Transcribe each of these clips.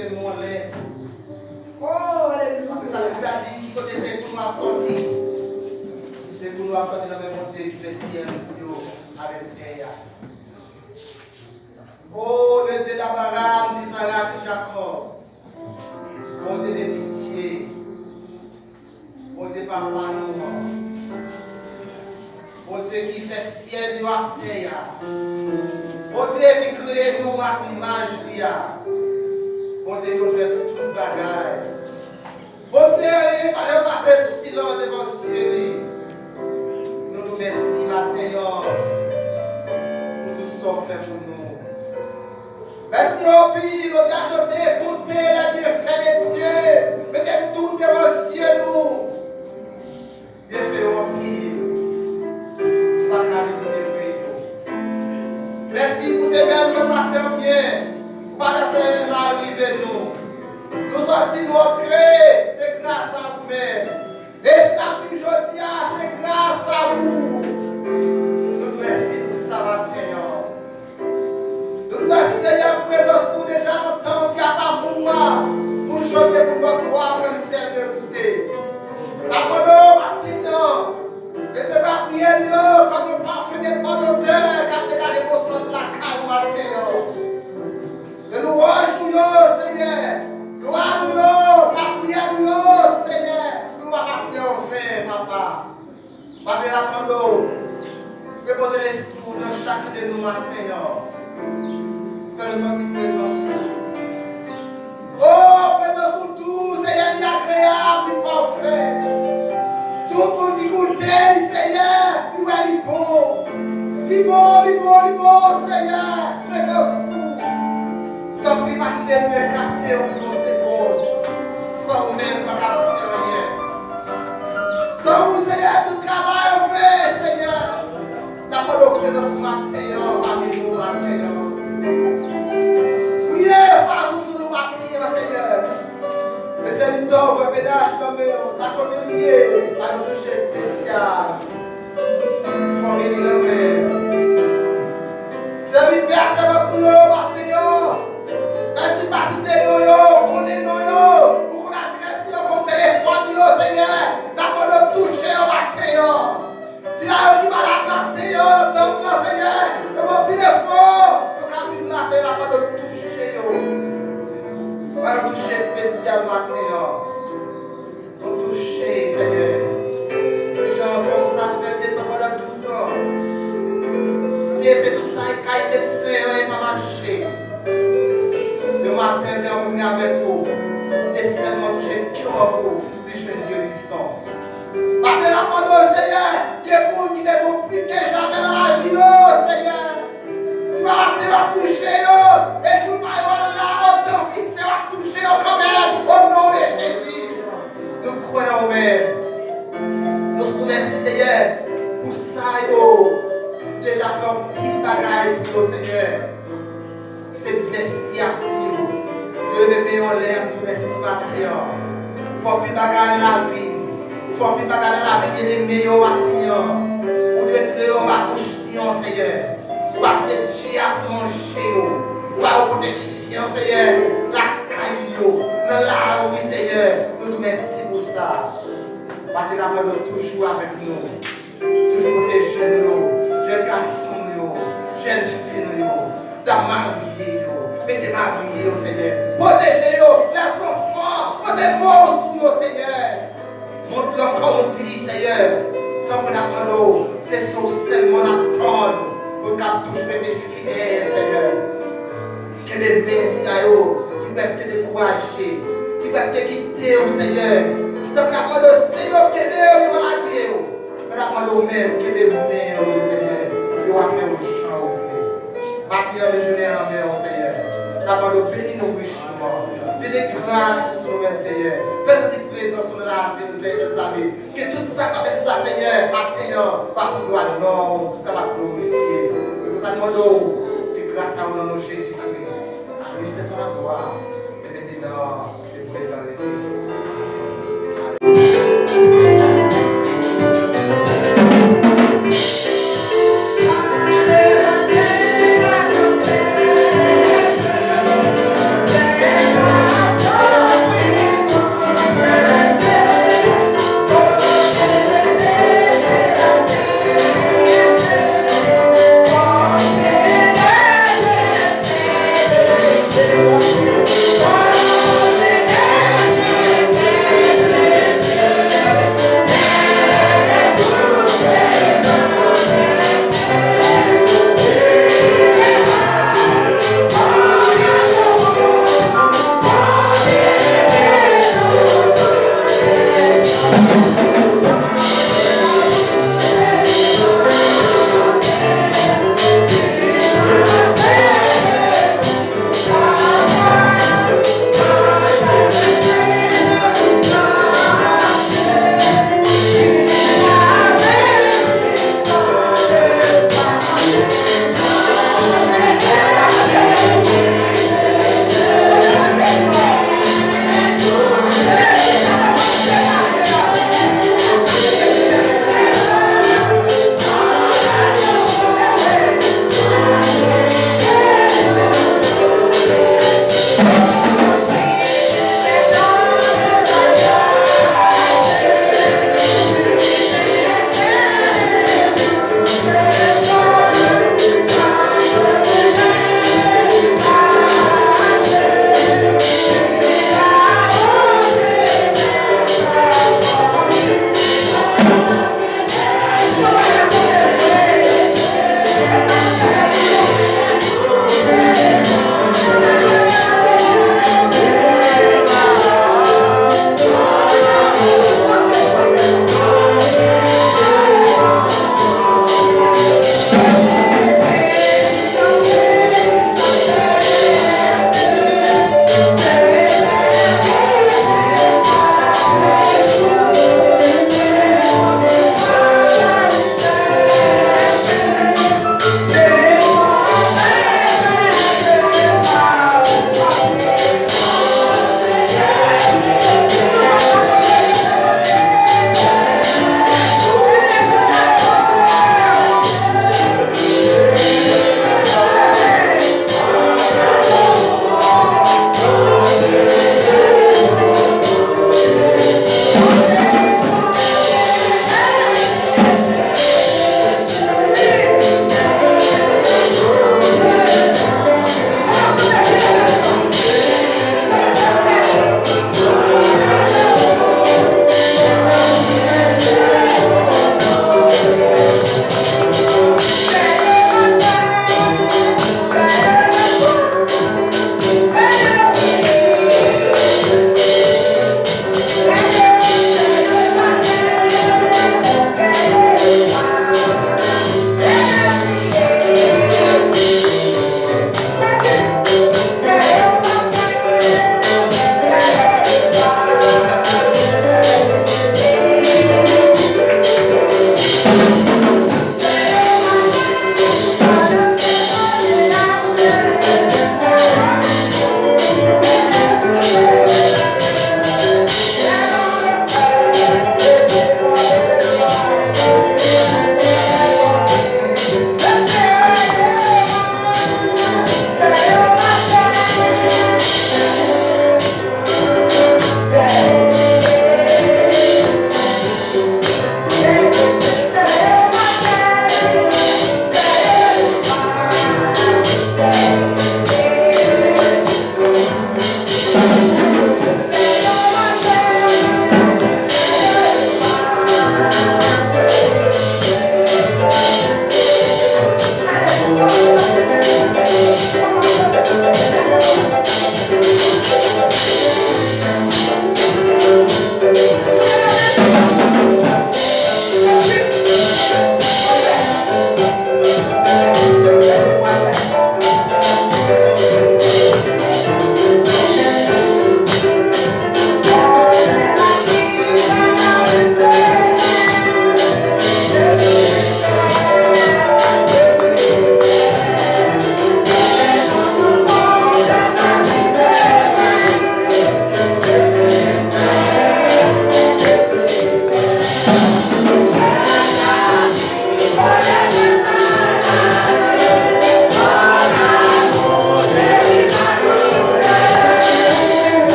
lever mon lait. Oh, alléluia. Parce que ça dit qu'il faut essayer pour nous sortir. C'est pour nous sortir dans le monde Dieu qui fait ciel avec terre. Oh, le Dieu d'Abraham, d'Isaac, de Jacob. Mon Dieu de pitié. Mon Dieu papa nous. Mon Dieu qui fait ciel et terre. Mon Dieu qui crée nous à l'image d'Ia. Mon Dieu qui fait tout bagaille. Mon Dieu, allez passer sous silence devant Dieu. Nous nous remercions maintenant. Nous nous sommes faits pour nous. Merci au pays, nous t'ajoutons pour tes la bienfaits de Dieu. Mettez tout devant Dieu nous. Bienfait au pays. Pas qu'à pays. Merci pour ces belles qui passent bien. Pas de ce mal arrivé nous. Nous sortis nous entrer, c'est grâce à vous-même. Et ce que je dis, c'est grâce à vous. Nous nous remercions pour ça maintenant. Nous nous remercions Seigneur pour présence pour déjà longtemps qui a pas pour moi. Pour chanter pour ma gloire comme celle de l'écouter. Apprenons maintenant. Recevez la prière comme un parfum de bon odeur qui a dégagé vos sang de la caille maintenant. Le louange pour nous, Seigneur. Gloire nous, la prière nous, Seigneur. Nous va passer en vain, papa. Pas de la pando. Reposez l'esprit dans chacun de nous maintenant. Fais-nous sentir présence. Oh, présence sur tout, Seigneur, qui est agréable, qui est parfait. Tout le monde qui goûte, Seigneur, qui va être bon. Li bon, Seigneur. Présence sur. Tant pis, pas quitter me capter au bon seconde. Sans vous-même, pas faire rien. Sans vous, Seigneur, tout travail on fait, Seigneur. D'abord, nous présence matin, parmi nous matin. Oui, fason sur nous matin, Seigneur. Les serviteurs, vous ménage dans la communier à notre toucher spécial. Famille de l'homme. Serviteur, c'est votre matin. Merci pour citer nous, qu'on est nous, pour qu'on adresse comme téléphone, Seigneur. D'abord de toucher au matin. Si là, on dit malade matin, donc là, Seigneur, nous avons plus d'efforts. Donc, à venir là, Seigneur, d'abord de toucher. On va nous toucher spécial matin. Nous toucher, Seigneur. Les gens font ça, nous mettons descendre pendant tout ça. Nous disons, c'est tout un caille de Seigneur, il va marcher. Le matin, nous sommes venus avec vous. Nous sommes seulement touchés le cœur pour vous, les jeunes guérissons. Maintenant, pendant le Seigneur, des gens qui ne sont plus que jamais dans la vie, Seigneur. Si matin, on va toucher, et je vous parle là, on fils, on va toucher quand même, au nom de Jésus. Nous croyons même. Nous nous remercions, Seigneur, pour ça, déjà fait un pile bagaille pour nous, Seigneur. C'est merci à Dieu. De lever en l'air, tout merci matin. Il faut plus bagarrer la vie. Il faut plus bagarrer la vie, bien aimé, matin. Pour détruire ma bouche, Seigneur. Pour acheter Dieu à manger. Pour avoir protection, Seigneur. La caillou, dans la rue, Seigneur. Nous te remercions pour ça. Maintenant, nous toujours avec nous. Toujours des jeunes garçons, jeunes filles. Dans marié, mais c'est marié, Seigneur. Protégez-les, les enfants, protégez-moi, Seigneur. Montre-leur encore un pli, Seigneur. Tant qu'on apprend, c'est seulement apprendre pour qu'on touche des fidèles, Seigneur. Que des mèsi là, qui presque découragés, qui presque quittés, Seigneur. Tant qu'on apprend, Seigneur, que des maladies, mais apprend même que des mères, Seigneur, qui va faire un chant. Matin, je n'ai en mer, Seigneur. D'abord, nous bénissons richement. Donnez grâce sur nous-mêmes, Seigneur. Fais cette présence sur la vie de nos amis. Que tout ça qu'a fait ça, Seigneur, matin, par ton gloire, non, ça va glorifier. Que nous demandons que grâce à nous, Jésus-Christ, nous cessons la gloire. Et maintenant, et pour l'éternité. Yeah.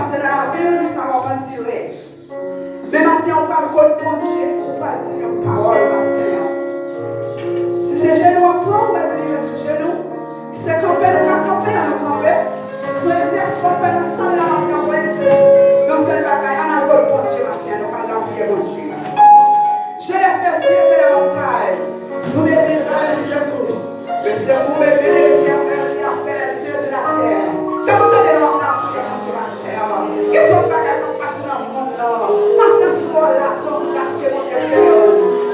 passer dans la ville, nous savons tirer. Mais maintenant, on parle de bon Dieu, on parle de une parole matin. Si c'est genou, on prend, on va venir sur genou. Si c'est camper, on va camper, on va camper. Si c'est exercice, on fait ensemble la matin, on va exercice. Dans ce bagaille, on a le bon Dieu matin, on parle d'envier bon Dieu. Je l'ai fait suivre les montagnes. Tout me viendra le secours. Le secours me vient de l'Éternel qui a fait les cieux et la terre. Fais entendre le nom de la prière, mon Dieu, ma terre. Et tout le bagage qui passe dans le monde là. Maintenant, soit là, soit là, ce que mon Dieu fait.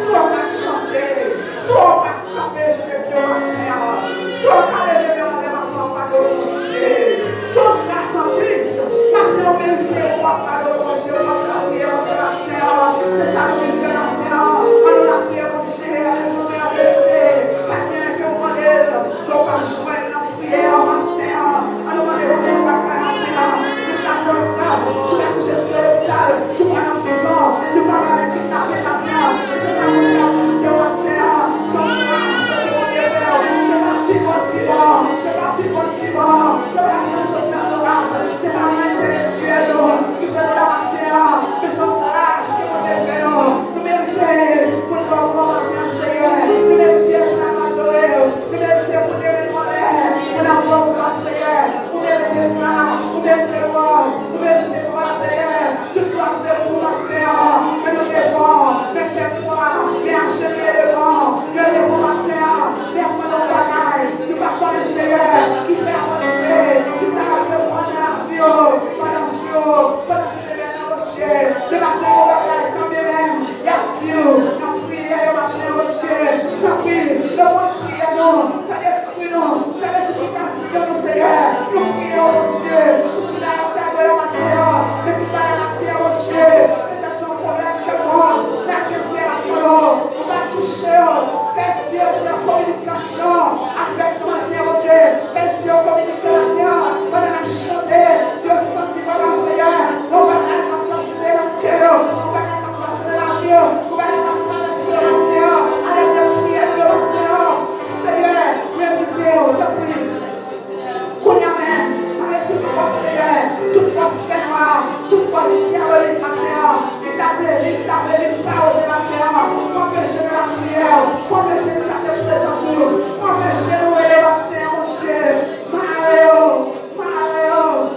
Soit on va chanter. Soit on va camper sur le Dieu, ma terre. Soit on va lever en levantant par le mon Dieu. Soit on grâce en plus. Maintenant, on mérite moi par le mon Dieu. On va prier, mon Dieu, ma terre. C'est ça que nous faisons, ma terre. On nous la prière, mon Dieu. Laisse-nous la vérité. Parce qu'il y a que mon Dieu. Qu'on va joindre la prière, ma terre. On nous va demander de la terre. C'est la bonne grâce. Tu vas coucher sur l'hôpital. Tu vas en prison. Tu vas avec une kidnapper ta terre. Si c'est pas coucher à foutre, ma terre. Son grâce, c'est mon Dieu. C'est pas piment. C'est pas piment. Le place de son grâce. C'est pas un intellectuel qui fait de la terre. Mais son grâce qui mon Dieu fait. Nous méritons pour nous voir matin, Seigneur. Nous méritons pour nous adorer. Nous méritons pour nous demander. Pour nous voir, Seigneur. Nous méritons ça. Nous méritons louange. Nous méritons gloire, Seigneur. Toute gloire, c'est pour ma terre. Mais nous devons, ne fais pas, mais achever devant. Nous devons ma terre. Mais après nos bagailles, nous ne pas le Seigneur qui s'est aventuré, qui s'est aventuré dans la vie, pendant le jour, pendant la semaine, notre Dieu. Le matin, nos bagailles, quand même, il y a Dieu. Nous prions le matin, notre Dieu. Nous prions, le monde prie nous. T'as des cris, nous. T'as des supplications, nous, Seigneur. Nous prions, mon Dieu. Nous sommes là, au terre de la matière. Depuis pas la matière, mon Dieu. Peut-être son problème que moi. La c'est la colonne. On va toucher. Fais bien la communication avec ton matière, mon Dieu. Fais bien communiquer la terre. Pendant la chanter. Dieu sentit par la Seigneur. On va la passer la cœur. On va la passer dans la vie. On va la traverser la terre. Allez, de prier de la terre. Seigneur, nous invitons, te prie. Qu'on y a même, avec toute force, Seigneur, toute force fait noire, toute force diabolique, ma terre. Vite pas oser ma terre. Pour empêcher de la prière. Pour empêcher de chercher la présence. Pour empêcher de nous élever ma terre, mon Dieu. Mario.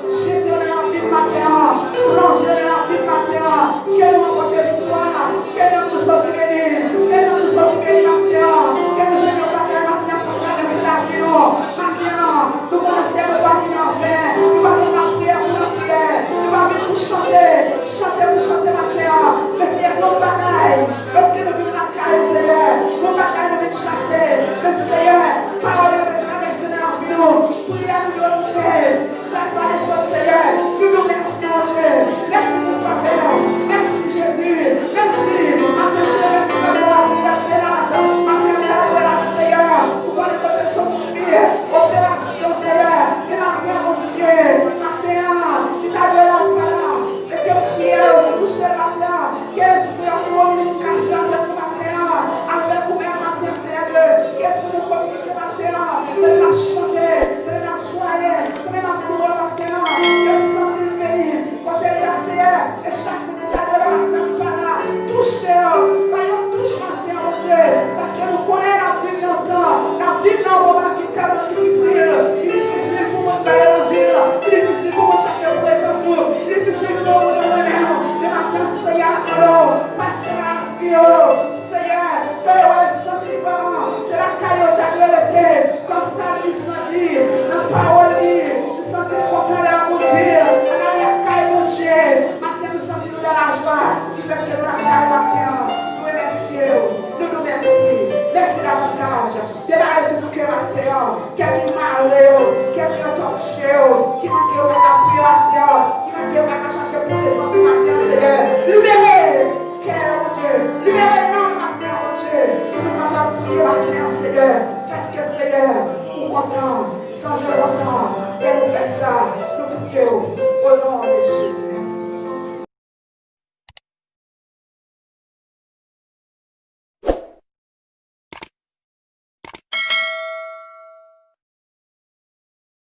Jeter dans la vie de ma terre. Plonger dans la vie de ma terre. Que nous remporter victoire. Que nous sortir bénis. Que nous sortir bénis, ma terre. Que nous gênons pas ma terre pour traverser la vie. Ma terre, nous connaissons le pas venir en faire. Nous pas venir la prière pour la prière. Nous pas venir pour chanter. Chanter ma terre. Mais c'est son bagaille. Parce que nous venons la caille, Seigneur. Nos bagailles nous viennent chercher. Le Seigneur, parole de traverser dans la vie. Prière nous volonté. Grâce à les autres, Seigneur. Nous nous remercions, mon Dieu. Merci pour faveur. Merci, Jésus. Merci. Merci de l'avoir fait ménage. Merci la Seigneur. Pour voir les protections suivies. Opération, Seigneur. Et maintenant, mon Dieu. Maintenant, il t'a donné la parole. Et que prière, toucher la terre. Qu'est-ce que la communication avec le matin. Avec vous-même, matin, Seigneur. Qu'est-ce que nous communiquons matin. Prenez la chanter. Prenez la soyer. Prenez la gloire matin. Qu'est-ce que sentir béni. Quand elle est Seigneur. Et chaque minute de la matin, par là. Touchez. Voyons, touche matin, mon Dieu. Parce que nous connaissons la vie dans le temps. La vie dans le moment qui est tellement difficile. Il est difficile pour nous faire l'évangile. Il est difficile pour nous chercher la présence. Il est difficile pour nous remettre. Mais maintenant, Seigneur, parce que la vie, Seigneur, fais le sentiment. C'est la caillou de la vérité. Comme ça, il se dit, la parole, nous sentons content de la monter. On a la caille, mon Dieu. Maintenant, nous sentons dans la joie. Il fait que nous la caille, maintenant. Nous remercions. Nous remercions. Merci davantage. Démarrez tout le cœur à terre. Quelqu'un m'a quelqu'un torché. Qui n'a qu'à prier à terre. Qui n'a qu'à chercher pour les sens matin, Seigneur. Libérez. Quel mon Dieu. Libérez nous matin, mon Dieu. Nous ne pouvons pas prier matin, Seigneur. Parce que, Seigneur, nous comptons. Sans je content. Et nous faisons ça. Nous prions au nom de Jésus.